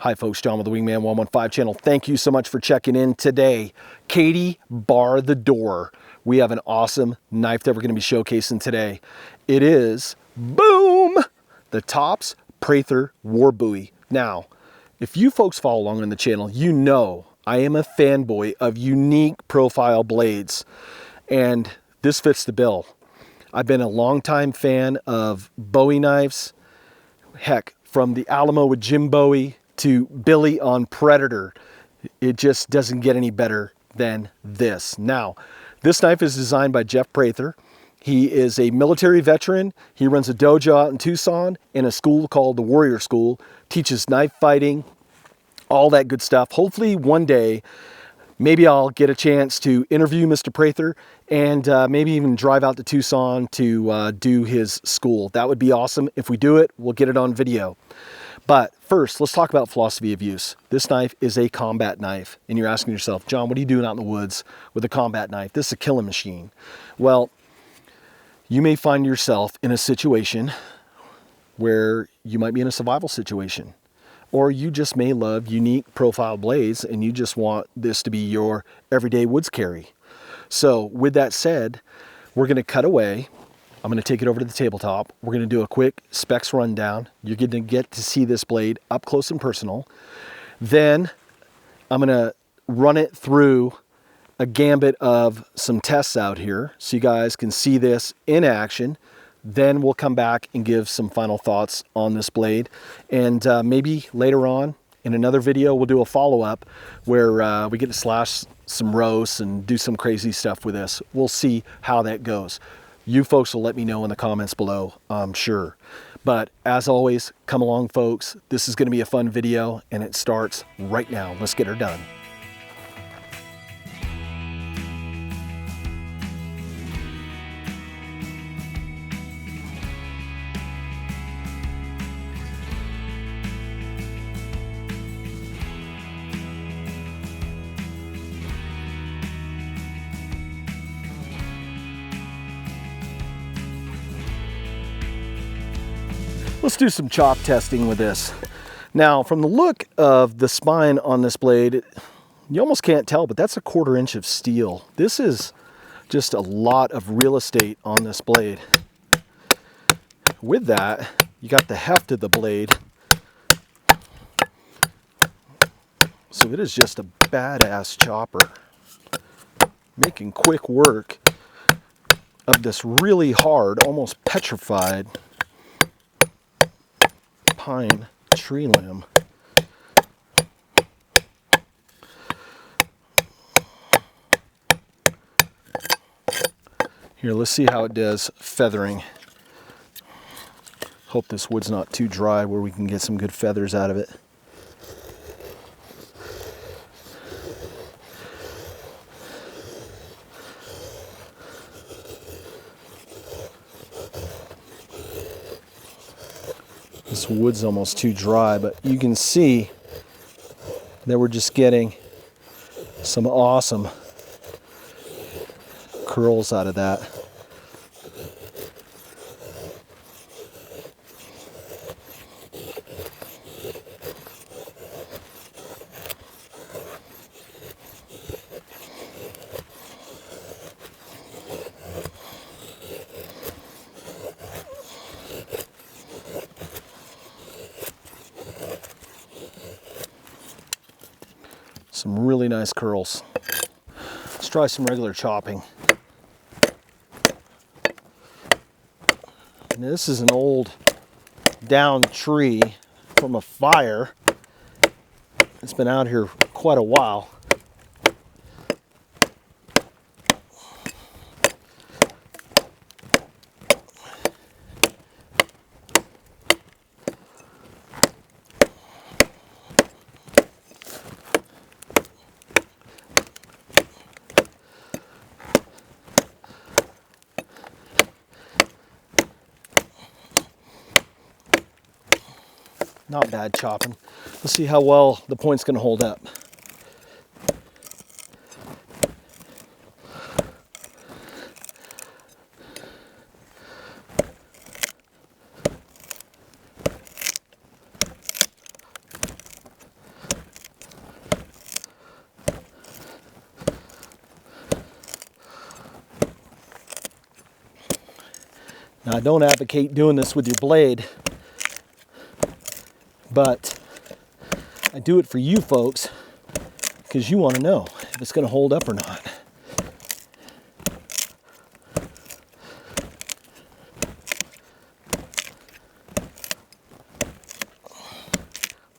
Hi folks, John with the Wingman 115 channel. Thank you so much for checking in today. Katie, bar the door. We have an awesome knife that we're going to be showcasing today. It is, boom, the Tops Prather War Bowie. Now, if you folks follow along on the channel, you know I am a fanboy of unique profile blades, and this fits the bill. I've been a longtime fan of Bowie knives. Heck, from the Alamo with Jim Bowie to Billy on Predator, it just doesn't get any better than this. Now, this knife is designed by Jeff Prather. He is a military veteran. He runs a dojo out in Tucson in a school called the Warrior School, teaches knife fighting, all that good stuff. Hopefully one day, maybe I'll get a chance to interview Mr. Prather and maybe even drive out to Tucson to do his school. That would be awesome. If we do it, we'll get it on video. But first, let's talk about philosophy of use. This knife is a combat knife. And you're asking yourself, John, what are you doing out in the woods with a combat knife? This is a killing machine. Well, you may find yourself in a situation where you might be in a survival situation. Or you just may love unique profile blades and you just want this to be your everyday woods carry. So with that said, we're going to cut away. I'm going to take it over to the tabletop. We're going to do a quick specs rundown. You're going to get to see this blade up close and personal. Then I'm going to run it through a gambit of some tests out here so you guys can see this in action. Then we'll come back and give some final thoughts on this blade. And maybe later on in another video, we'll do a follow-up where we get to slash some roasts and do some crazy stuff with this. We'll see how that goes. You folks will let me know in the comments below, I'm sure. But as always, come along, folks. This is going to be a fun video, and it starts right now. Let's get her done. Let's do some chop testing with this. Now, from the look of the spine on this blade, you almost can't tell, but that's a 1/4 inch of steel. This is just a lot of real estate on this blade. With that, you got the heft of the blade. So it is just a badass chopper. Making quick work of this really hard, almost petrified pine tree limb. Here, let's see how it does feathering. Hope this wood's not too dry where we can get some good feathers out of it. This wood's almost too dry, but you can see that we're just getting some awesome curls out of that. Some really nice curls. Let's try some regular chopping. And this is an old down tree from a fire. It's been out here quite a while. Not bad chopping. Let's see how well the point's going to hold up. Now, I don't advocate doing this with your blade, but I do it for you folks because you want to know if it's going to hold up or not.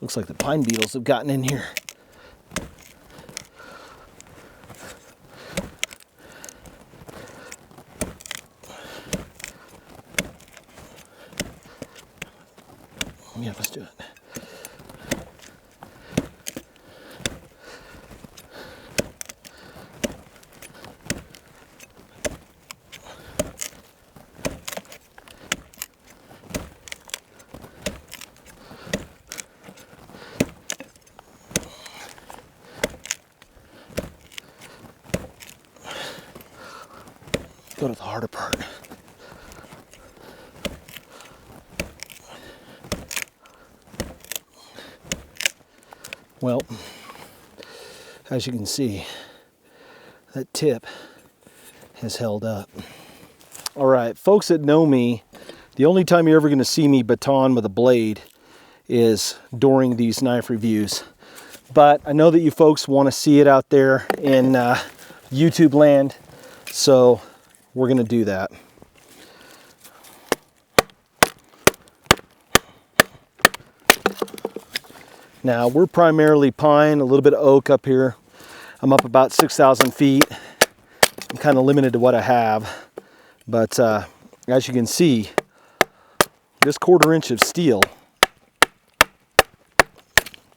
Looks like the pine beetles have gotten in here. Yeah, let's do it. Go to the harder part. Well, as you can see, that tip has held up. All right, folks that know me, the only time you're ever going to see me baton with a blade is during these knife reviews. But I know that you folks want to see it out there in YouTube land, so we're going to do that. Now, we're primarily pine, a little bit of oak up here. I'm up about 6,000 feet. I'm kind of limited to what I have. But as you can see, this 1/4 inch of steel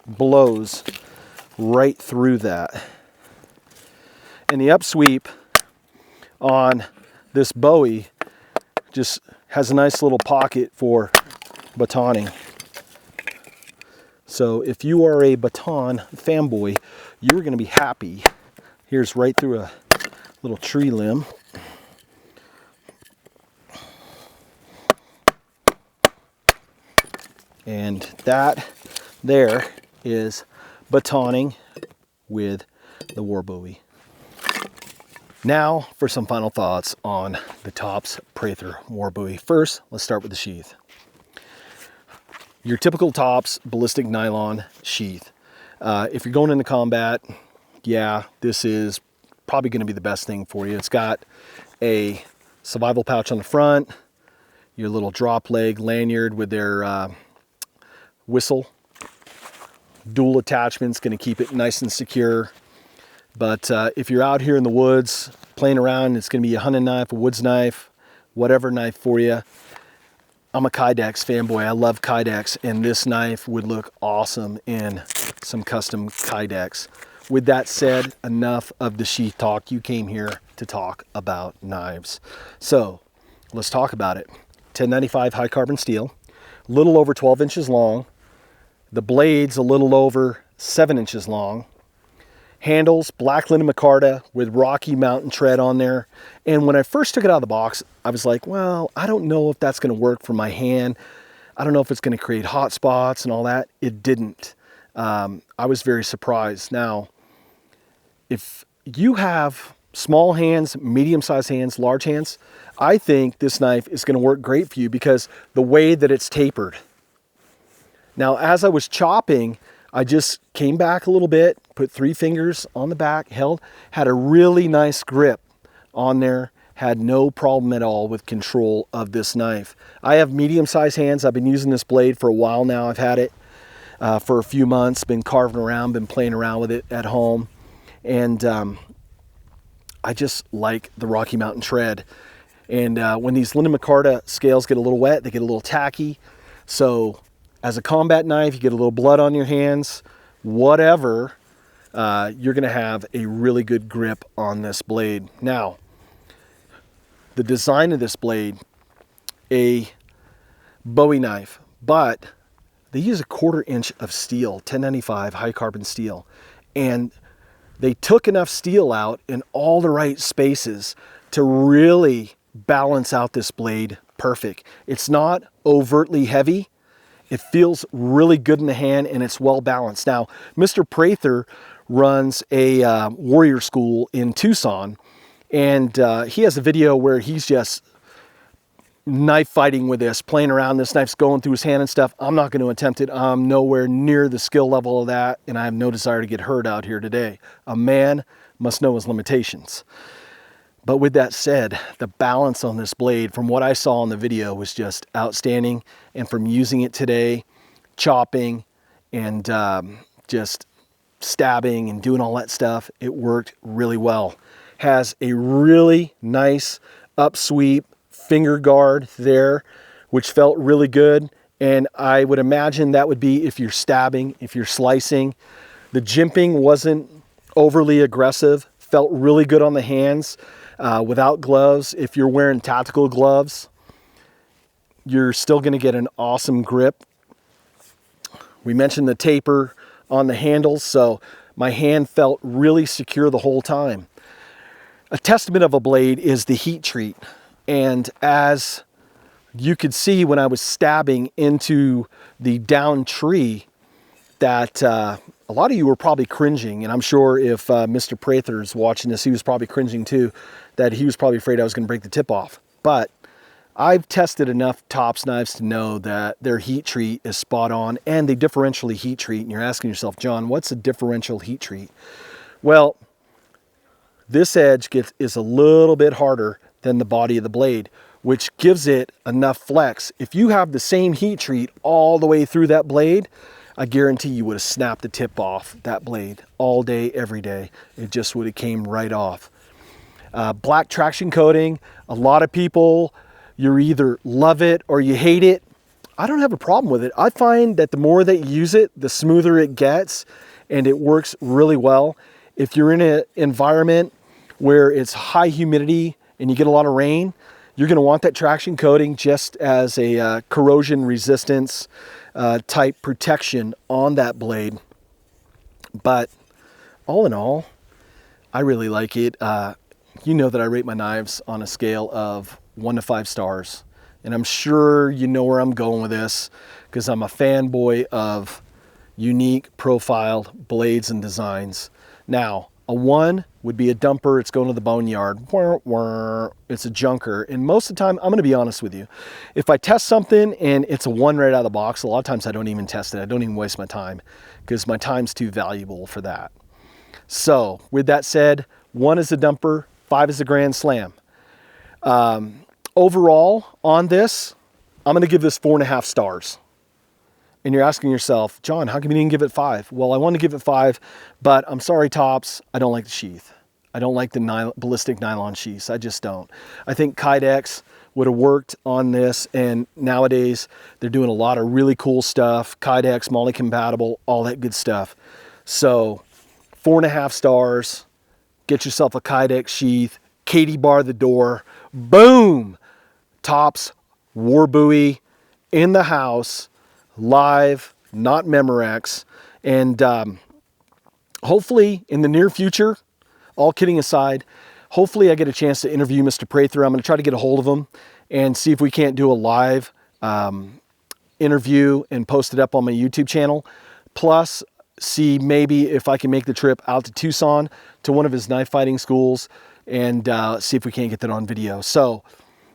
blows right through that. And the upsweep on this Bowie just has a nice little pocket for batoning. So if you are a baton fanboy, you're going to be happy. Here's right through a little tree limb. And that there is batoning with the War Bowie. Now for some final thoughts on the Tops Prather War Bowie. First, let's start with the sheath. Your typical Tops ballistic nylon sheath. If you're going into combat, yeah, this is probably going to be the best thing for you. It's got a survival pouch on the front, your little drop leg lanyard with their whistle, dual attachments, going to keep it nice and secure. But if you're out here in the woods playing around, it's going to be a hunting knife, a woods knife, whatever knife for you. I'm a Kydex fanboy. I love Kydex, and this knife would look awesome in some custom Kydex. With that said, enough of the sheath talk. You came here to talk about knives. So let's talk about it. 1095 high carbon steel, a little over 12 inches long. The blade's a little over 7 inches long. Handles, black linen micarta with Rocky Mountain tread on there. And when I first took it out of the box, I was like, well, I don't know if that's going to work for my hand. I don't know if it's going to create hot spots and all that. It didn't. I was very surprised. Now, if you have small hands, medium-sized hands, large hands, I think this knife is going to work great for you because the way that it's tapered. Now, as I was chopping, I just came back a little bit, put 3 fingers on the back, held, had a really nice grip on there, had no problem at all with control of this knife. I have medium-sized hands. I've been using this blade for a while now. I've had it for a few months, been carving around, been playing around with it at home. And I just like the Rocky Mountain tread. And when these linen micarta scales get a little wet, they get a little tacky. So as a combat knife, you get a little blood on your hands, whatever, you're going to have a really good grip on this blade. Now, the design of this blade, a Bowie knife, but they use a 1/4 inch of steel, 1095 high carbon steel. And they took enough steel out in all the right spaces to really balance out this blade perfect. It's not overtly heavy. It feels really good in the hand, and it's well balanced. Now, Mr. Prather runs a warrior school in Tucson, and he has a video where he's just knife fighting with this, playing around. This knife's going through his hand and stuff. I'm not going to attempt it. I'm nowhere near the skill level of that, and I have no desire to get hurt out here today. A man must know his limitations. But with that said, the balance on this blade, from what I saw in the video, was just outstanding. And from using it today, chopping and just stabbing and doing all that stuff, it worked really well. Has a really nice upsweep finger guard there, which felt really good. And I would imagine that would be if you're stabbing, if you're slicing. The jimping wasn't overly aggressive, felt really good on the hands without gloves. If you're wearing tactical gloves, you're still going to get an awesome grip. We mentioned the taper on the handles, so my hand felt really secure the whole time. A testament of a blade is the heat treat. And as you could see when I was stabbing into the down tree, that a lot of you were probably cringing. And I'm sure if Mr. Prather's watching this, he was probably cringing too, that he was probably afraid I was going to break the tip off. But I've tested enough tops knives to know that their heat treat is spot on, and they differentially heat treat. And you're asking yourself, John, what's a differential heat treat? Well, this edge is a little bit harder than the body of the blade, which gives it enough flex. If you have the same heat treat all the way through that blade, I guarantee you would have snapped the tip off that blade all day, every day. It just would have came right off. Black traction coating, a lot of people, you either love it or you hate it. I don't have a problem with it. I find that the more that you use it, the smoother it gets, and it works really well. If you're in an environment where it's high humidity and you get a lot of rain, you're going to want that traction coating just as a corrosion resistance type protection on that blade. But all in all, I really like it. You know that I rate my knives on a scale of 1 to 5 stars. And I'm sure you know where I'm going with this, because I'm a fanboy of unique profiled blades and designs. Now, a 1 would be a dumper. It's going to the boneyard. It's a junker. And most of the time, I'm going to be honest with you. If I test something and it's a 1 right out of the box, a lot of times I don't even test it. I don't even waste my time because my time's too valuable for that. So with that said, 1 is a dumper, 5 is a grand slam. Overall on this, I'm going to give this 4.5 stars. And you're asking yourself, John, how come you didn't give it 5? Well, I want to give it 5, but I'm sorry, tops, I don't like the sheath. I don't like the ballistic nylon sheaths. I just don't. I think Kydex would have worked on this, and nowadays they're doing a lot of really cool stuff. Kydex, MOLLE compatible, all that good stuff. So 4.5 stars, get yourself a Kydex sheath, Katie bar the door, boom! Tops War Bowie in the house, live, not Memorex. And hopefully in the near future, all kidding aside, hopefully I get a chance to interview Mr. Prather. I'm going to try to get a hold of him and see if we can't do a live interview and post it up on my YouTube channel. Plus, see maybe if I can make the trip out to Tucson to one of his knife fighting schools and see if we can't get that on video. So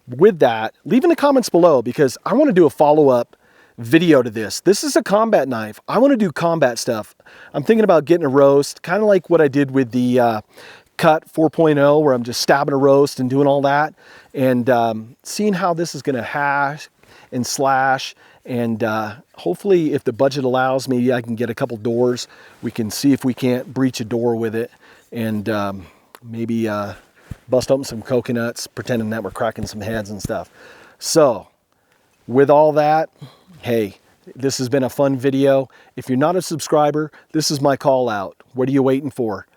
with that, leave in the comments below, because I want to do a follow-up video to this. This is a combat knife. I want to do combat stuff. I'm thinking about getting a roast, kind of like what I did with the Cut 4.0, where I'm just stabbing a roast and doing all that, and seeing how this is going to hash and slash. And hopefully, if the budget allows, maybe I can get a couple doors. We can see if we can't breach a door with it, and maybe bust open some coconuts, pretending that we're cracking some heads and stuff. So with all that, hey, this has been a fun video. If you're not a subscriber, this is my call out. What are you waiting for?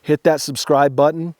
Hit that subscribe button.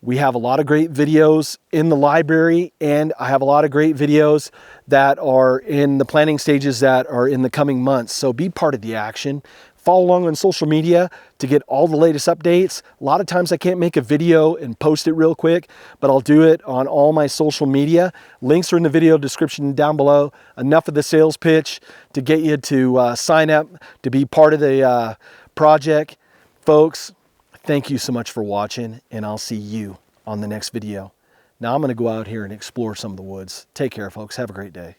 We have a lot of great videos in the library, and I have a lot of great videos that are in the planning stages that are in the coming months. So be part of the action. Follow along on social media to get all the latest updates. A lot of times I can't make a video and post it real quick, but I'll do it on all my social media. Links are in the video description down below. Enough of the sales pitch to get you to sign up to be part of the project. Folks, thank you so much for watching, and I'll see you on the next video. Now I'm going to go out here and explore some of the woods. Take care, folks. Have a great day.